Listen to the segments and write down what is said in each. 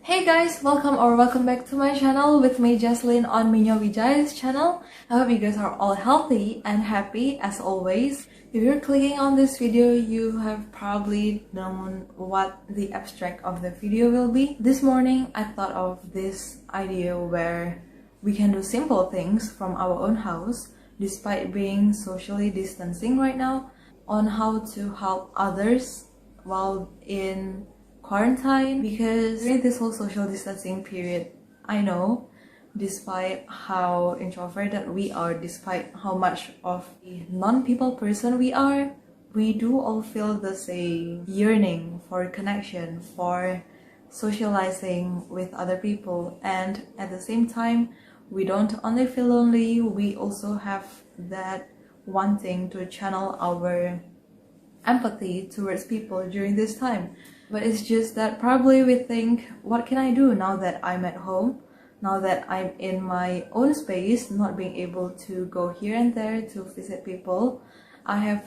Hey guys, welcome back to my channel with me Jocelyn on Minyo Wijaya's channel. I hope you guys are all healthy and happy as always. If you're clicking on this video, you have probably known what the abstract of the video will be. This morning I thought of this idea where we can do simple things from our own house despite being socially distancing right now, on how to help others while in quarantine. Because during this whole social distancing period, I know despite how introverted we are, despite how much of a non-people person we are, we do all feel the same yearning for connection, for socializing with other people. And at the same time, we don't only feel lonely, we also have that wanting to channel our empathy towards people during this time. But it's just that probably we think, what can I do now that I'm at home, now that I'm in my own space, not being able to go here and there to visit people. I have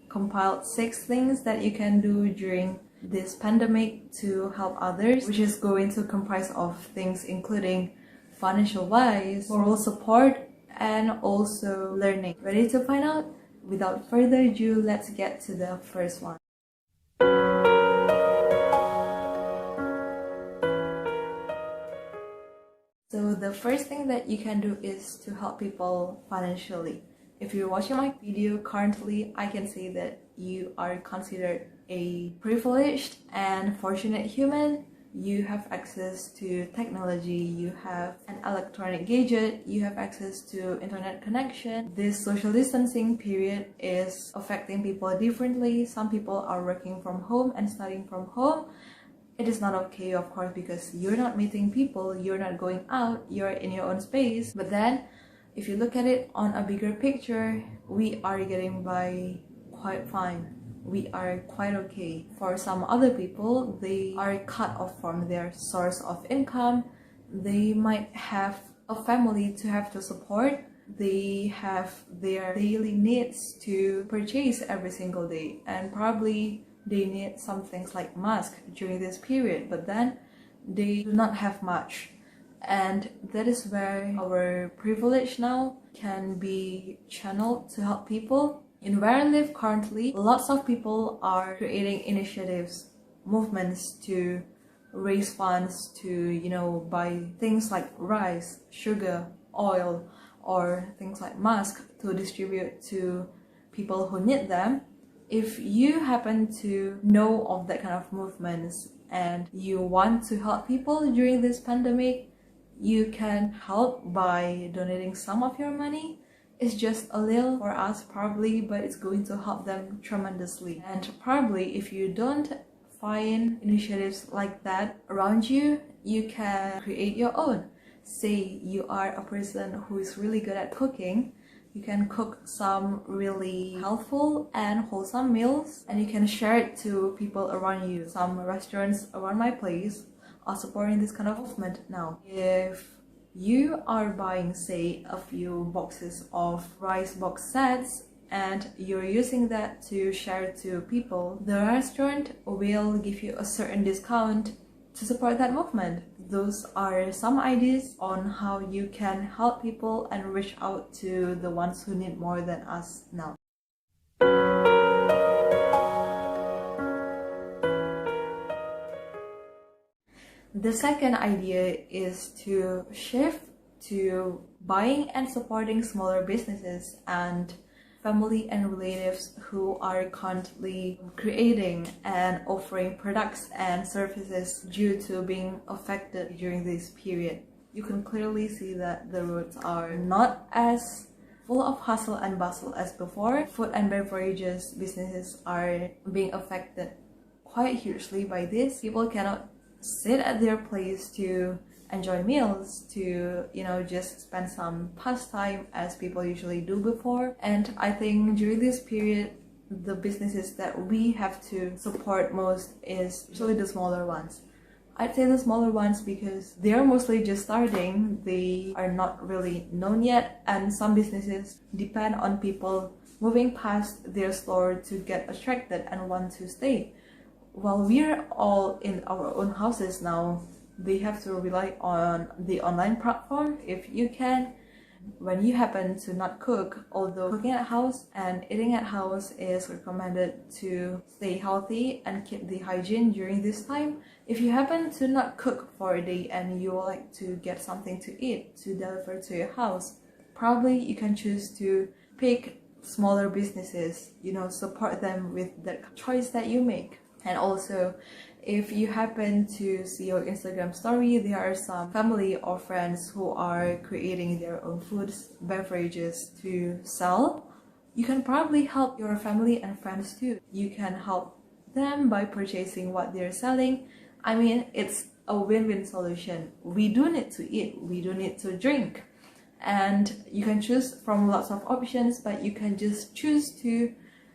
compiled 6 things that you can do during this pandemic to help others, which is going to comprise of things including financial wise, moral support, and also learning. Ready to find out? Without further ado, let's get to the first one. So the first thing that you can do is to help people financially. If you're watching my video currently, I can say that you are considered a privileged and fortunate human. You have access to technology, you have an electronic gadget, you have access to internet connection. This social distancing period is affecting people differently. Some people are working from home and studying from home. It is not okay, of course, because you're not meeting people, you're not going out, you're in your own space. But then, if you look at it on a bigger picture, we are getting by quite fine. We are quite okay. For some other people, they are cut off from their source of income. They might have a family to have to support. They have their daily needs to purchase every single day, and probably they need some things like masks during this period, but then they do not have much. And that is where our privilege now can be channeled to help people. In where I live currently, lots of people are creating initiatives, movements to raise funds to, buy things like rice, sugar, oil, or things like masks to distribute to people who need them. If you happen to know of that kind of movements and you want to help people during this pandemic, you can help by donating some of your money. It's just a little for us probably, but it's going to help them tremendously. And probably if you don't find initiatives like that around you, you can create your own. Say you are a person who is really good at cooking, you can cook some really healthful and wholesome meals and you can share it to people around you. Some restaurants around my place are supporting this kind of movement now. If you are buying, say, a few boxes of rice box sets and you're using that to share to people, the restaurant will give you a certain discount to support that movement. Those are some ideas on how you can help people and reach out to the ones who need more than us now. The second idea is to shift to buying and supporting smaller businesses and family and relatives who are currently creating and offering products and services due to being affected during this period. You can clearly see that the roads are not as full of hustle and bustle as before. Food and beverages businesses are being affected quite hugely by this. People cannot sit at their place to enjoy meals, to just spend some pastime as people usually do before. And I think during this period, the businesses that we have to support most is usually the smaller ones. I'd say the smaller ones because they're mostly just starting, they are not really known yet, and some businesses depend on people moving past their store to get attracted and want to stay. While we're all in our own houses now, they have to rely on the online platform if you can. When you happen to not cook, although cooking at house and eating at house is recommended to stay healthy and keep the hygiene during this time, if you happen to not cook for a day and you would like to get something to eat to deliver to your house, probably you can choose to pick smaller businesses, support them with the choice that you make. And also, if you happen to see your Instagram story, there are some family or friends who are creating their own foods, beverages to sell. You can probably help your family and friends too. You can help them by purchasing what they're selling. I mean, it's a win-win solution. We do need to eat, we do need to drink. And you can choose from lots of options, but you can just choose to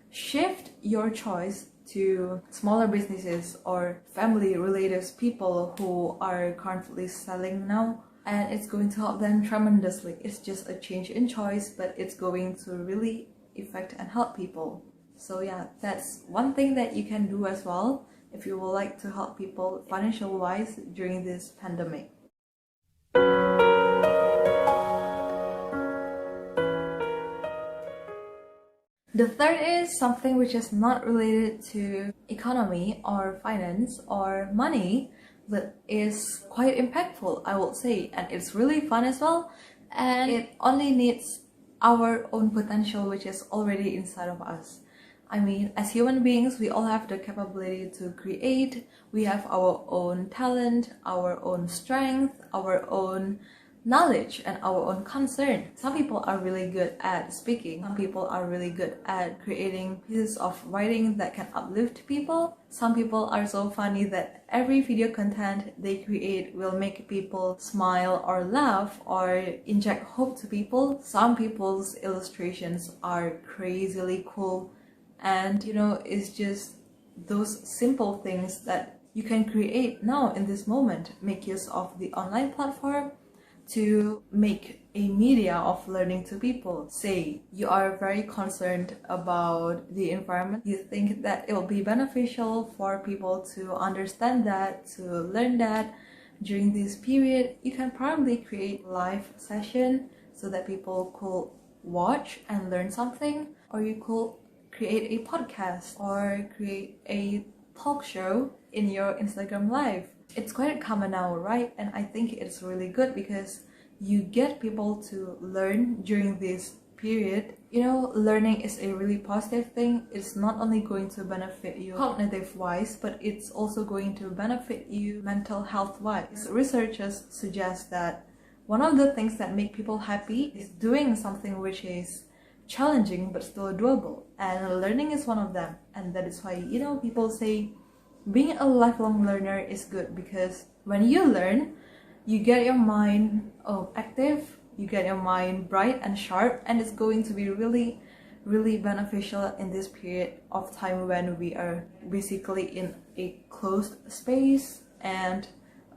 shift your choice to smaller businesses or family relatives, people who are currently selling now, and it's going to help them tremendously. It's just a change in choice, but it's going to really affect and help people. So yeah, that's one thing that you can do as well if you would like to help people financial wise during this pandemic. The third is something which is not related to economy or finance or money, but is quite impactful, I would say, and it's really fun as well, and it only needs our own potential, which is already inside of us. I mean, as human beings, we all have the capability to create. We have our own talent, our own strength, our own knowledge, and our own concern. Some people are really good at speaking. Some people are really good at creating pieces of writing that can uplift people. Some people are so funny that every video content they create will make people smile or laugh or inject hope to people. Some people's illustrations are crazily cool, and it's just those simple things that you can create now in this moment. Make use of the online platform to make a media of learning to people. Say you are very concerned about the environment, you think that it will be beneficial for people to understand that, to learn that during this period. You can probably create live session so that people could watch and learn something, or you could create a podcast or create a talk show in your Instagram live. It's quite common now, right? And I think it's really good because you get people to learn during this period. Learning is a really positive thing. It's not only going to benefit you cognitive wise, but it's also going to benefit you mental health wise. Researchers suggest that one of the things that make people happy is doing something which is challenging but still doable, and learning is one of them. And that is why people say being a lifelong learner is good, because when you learn, you get your mind active, you get your mind bright and sharp, and it's going to be really, really beneficial in this period of time when we are basically in a closed space and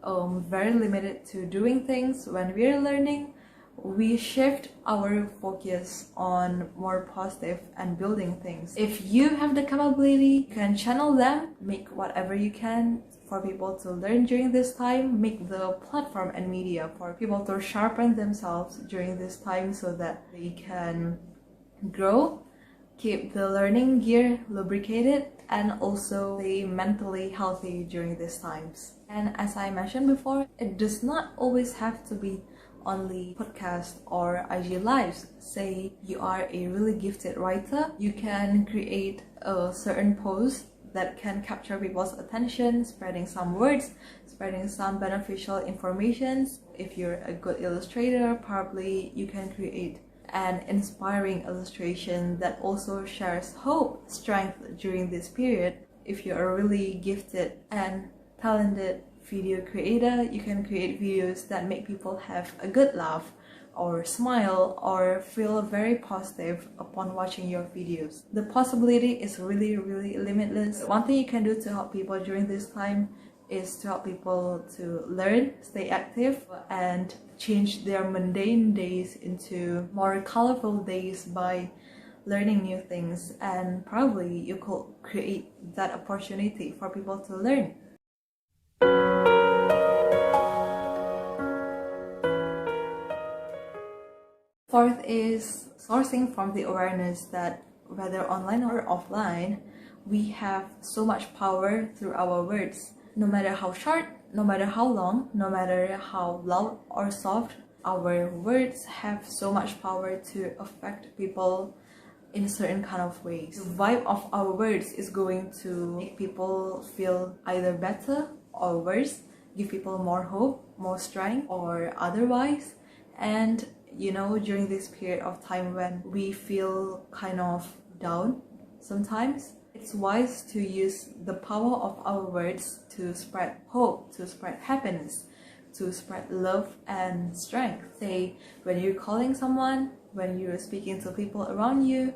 very limited to doing things. When we are learning, we shift our focus on more positive and building things. If you have the capability, you can channel them, make whatever you can for people to learn during this time, make the platform and media for people to sharpen themselves during this time so that they can grow, keep the learning gear lubricated, and also stay mentally healthy during these times. And as I mentioned before, it does not always have to be only podcast or IG lives. Say you are a really gifted writer, you can create a certain post that can capture people's attention, spreading some words, spreading some beneficial informations. If you're a good illustrator, probably you can create an inspiring illustration that also shares hope, strength during this period. If you're a really gifted and talented video creator, you can create videos that make people have a good laugh or smile or feel very positive upon watching your videos. The possibility is really, really limitless. One thing you can do to help people during this time is to help people to learn, stay active, and change their mundane days into more colorful days by learning new things. And probably you could create that opportunity for people to learn. Fourth is sourcing from the awareness that whether online or offline, we have so much power through our words. No matter how short, no matter how long, no matter how loud or soft, our words have so much power to affect people in certain kind of ways. The vibe of our words is going to make people feel either better or worse, give people more hope, more strength, or otherwise. And during this period of time when we feel kind of down sometimes, it's wise to use the power of our words to spread hope, to spread happiness, to spread love and strength. Say, when you're calling someone, when you're speaking to people around you,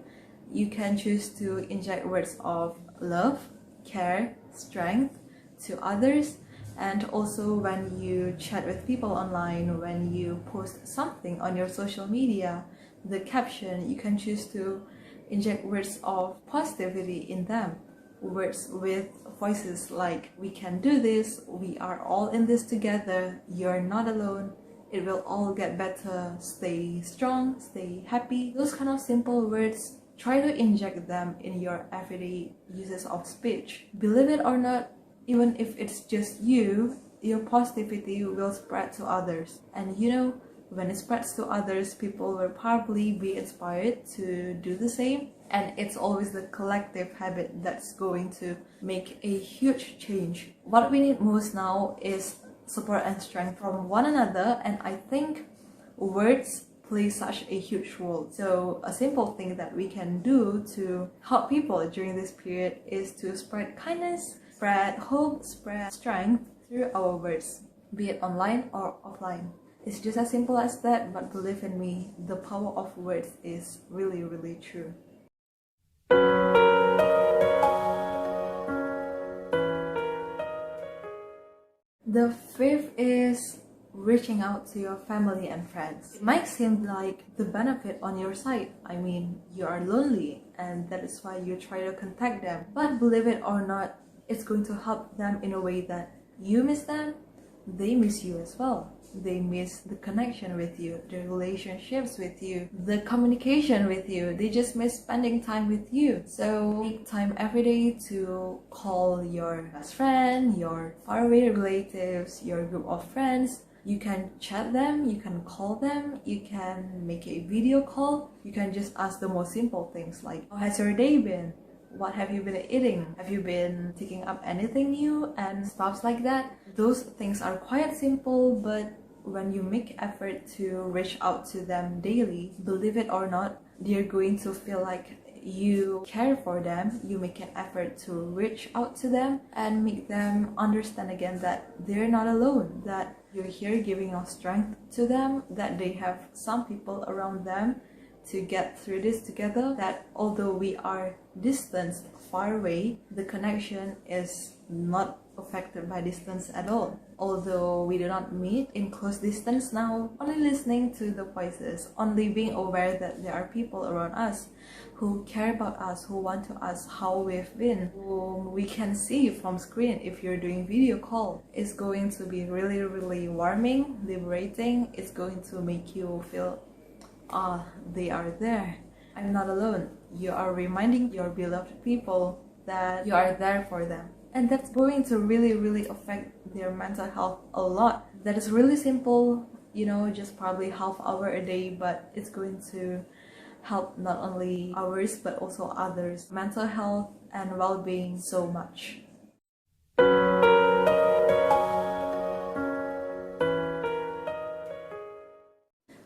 you can choose to inject words of love, care, strength to others. And also when you chat with people online, when you post something on your social media, the caption, you can choose to inject words of positivity in them. Words with voices like, we can do this, we are all in this together, you're not alone, it will all get better, stay strong, stay happy. Those kind of simple words, try to inject them in your everyday uses of speech. Believe it or not, even if it's just you, your positivity will spread to others. And when it spreads to others, people will probably be inspired to do the same. And it's always the collective habit that's going to make a huge change. What we need most now is support and strength from one another, and I think words play such a huge role. So a simple thing that we can do to help people during this period is to spread kindness, spread hope, spread strength through our words, be it online or offline. It's just as simple as that, but believe in me, the power of words is really, really true. The fifth is reaching out to your family and friends. It might seem like the benefit on your side. I mean, you are lonely and that is why you try to contact them. But believe it or not, it's going to help them in a way that you miss them, they miss you as well. They miss the connection with you, the relationships with you, the communication with you. They just miss spending time with you. So take time every day to call your best friend, your faraway relatives, your group of friends. You can chat them, you can call them, you can make a video call. You can just ask the most simple things like, how has your day been? What have you been eating? Have you been taking up anything new? And stuff like that. Those things are quite simple, but when you make effort to reach out to them daily, believe it or not, they're going to feel like you care for them. You make an effort to reach out to them and make them understand again that they're not alone, that you're here giving your strength to them, that they have some people around them to get through this together, that although we are distanced far away, the connection is not affected by distance at all. Although we do not meet in close distance now, only listening to the voices, only being aware that there are people around us who care about us, who want to ask how we've been, whom we can see from screen if you're doing video call, is going to be really, really warming, liberating. It's going to make you feel, they are there. I'm not alone. You are reminding your beloved people that you are there for them. And that's going to really, really affect their mental health a lot. That is really simple, just probably half hour a day, but it's going to help not only ours, but also others' mental health and well-being so much.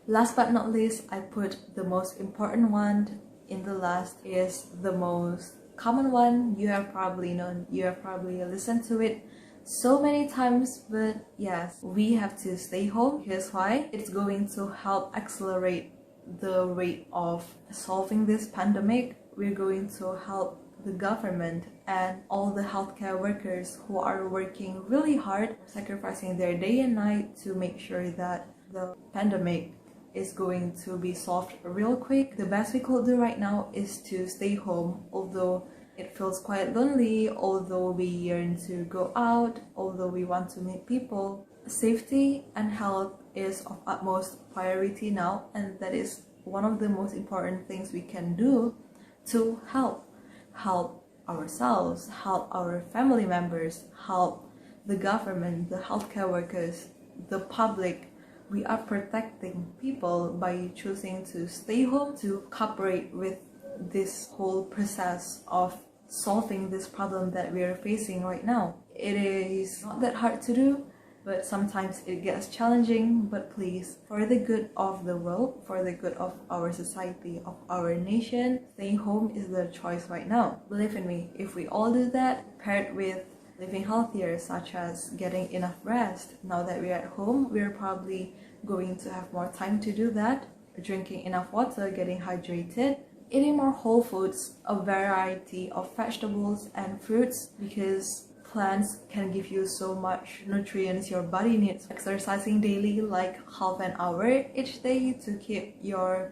Last but not least, I put the most important one in the last, is the most common one. You have probably known, you have probably listened to it so many times, but yes, we have to stay home. Here's why. It's going to help accelerate the rate of solving this pandemic. We're going to help the government and all the healthcare workers who are working really hard, sacrificing their day and night to make sure that the pandemic is going to be solved real quick. The best we could do right now is to stay home, although it feels quite lonely, although we yearn to go out, although we want to meet people. Safety and health is of utmost priority now, and that is one of the most important things we can do to help ourselves, help our family members, help the government, the healthcare workers, the public. We are protecting people by choosing to stay home, to cooperate with this whole process of solving this problem that we are facing right now. It is not that hard to do, but sometimes it gets challenging. But please, for the good of the world, for the good of our society, of our nation, staying home is the choice right now. Believe in me, if we all do that, paired with living healthier, such as getting enough rest, now that we're at home, we're probably going to have more time to do that, drinking enough water, getting hydrated, eating more whole foods, a variety of vegetables and fruits, because plants can give you so much nutrients your body needs. Exercising daily, like half an hour each day to keep your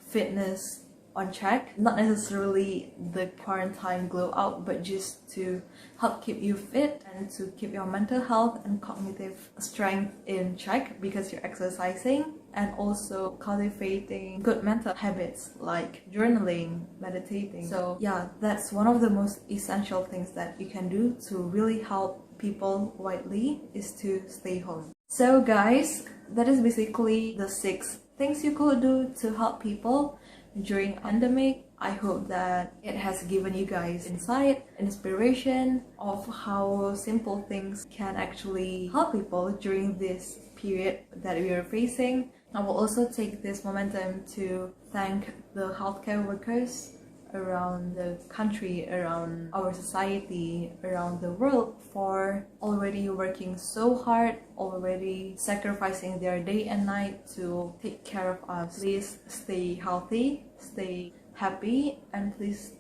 fitness on track. Not necessarily the quarantine glow out, but just to help keep you fit and to keep your mental health and cognitive strength in check because you're exercising. And also cultivating good mental habits like journaling, meditating. So yeah, that's one of the most essential things that you can do to really help people widely, is to stay home. So guys, that is basically the 6 things you could do to help people during pandemic. I hope that it has given you guys insight, inspiration of how simple things can actually help people during this period that we are facing. I will also take this momentum to thank the healthcare workers around the country, around our society, around the world, for already working so hard, already sacrificing their day and night to take care of us. Please stay healthy, stay happy, and please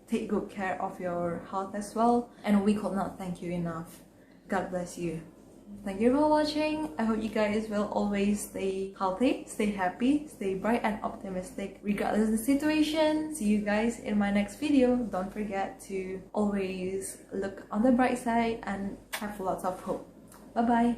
take good care of your health as well. And we could not thank you enough. God bless you. Thank you for watching. I hope you guys will always stay healthy, stay happy, stay bright and optimistic regardless of the situation. See you guys in my next video. Don't forget to always look on the bright side and have lots of hope. Bye bye.